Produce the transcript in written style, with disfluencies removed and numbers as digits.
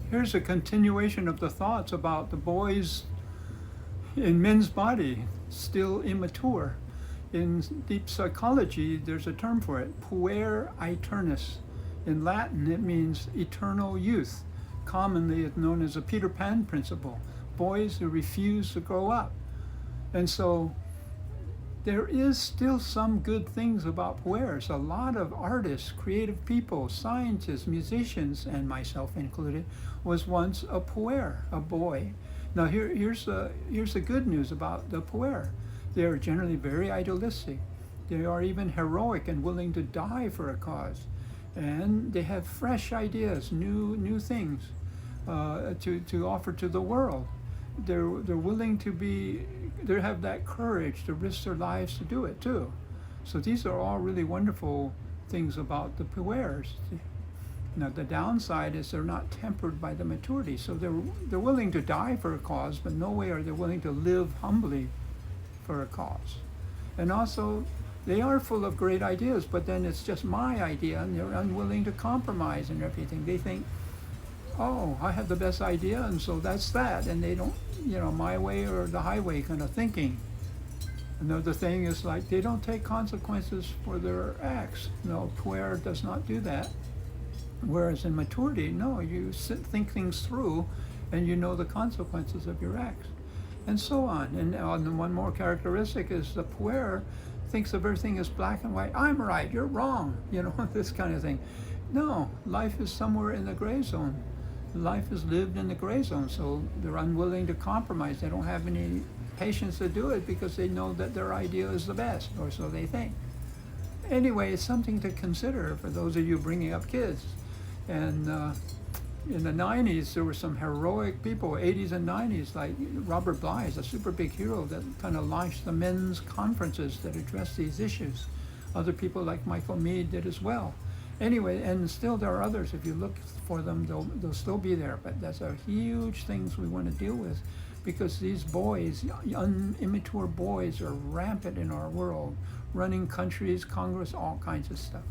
Here's a continuation of the thoughts about the boys in men's body, still immature. In deep psychology, there's a term for it, puer aeternus. In Latin, it means eternal youth. Commonly, it's known as a Peter Pan principle, boys who refuse to grow up. And so there is still some good things about puers. A lot of artists, creative people, scientists, musicians, and myself included, was once a puer, a boy. Now here's the good news about the puer. They are generally very idealistic. They are even heroic and willing to die for a cause. And they have fresh ideas, new things to offer to the world. They're willing to they have that courage to risk their lives to do it too. So these are all really wonderful things about the puers. Now the downside is they're not tempered by the maturity. So they're willing to die for a cause, but no way are they willing to live humbly for a cause. And also, they are full of great ideas, but then it's just my idea, and they're unwilling to compromise and everything. They think, oh, I have the best idea, and so that's that. And they don't, my way or the highway kind of thinking. Another thing is like they don't take consequences for their acts. No, puer does not do that. Whereas in maturity, no, you think things through, and you know the consequences of your acts. And so on. And one more characteristic is the puer thinks of everything as black and white. I'm right, you're wrong, this kind of thing. No, life is somewhere in the gray zone. Life is lived in the gray zone, so they're unwilling to compromise. They don't have any patience to do it because they know that their idea is the best, or so they think. Anyway, it's something to consider for those of you bringing up kids. And in the 90s, there were some heroic people, 80s and 90s, like Robert Bly, a super big hero that kind of launched the men's conferences that addressed these issues. Other people like Michael Meade did as well. Anyway, and still there are others. If you look for them, they'll still be there. But that's a huge things we want to deal with, because these boys, immature boys, are rampant in our world, running countries, Congress, all kinds of stuff.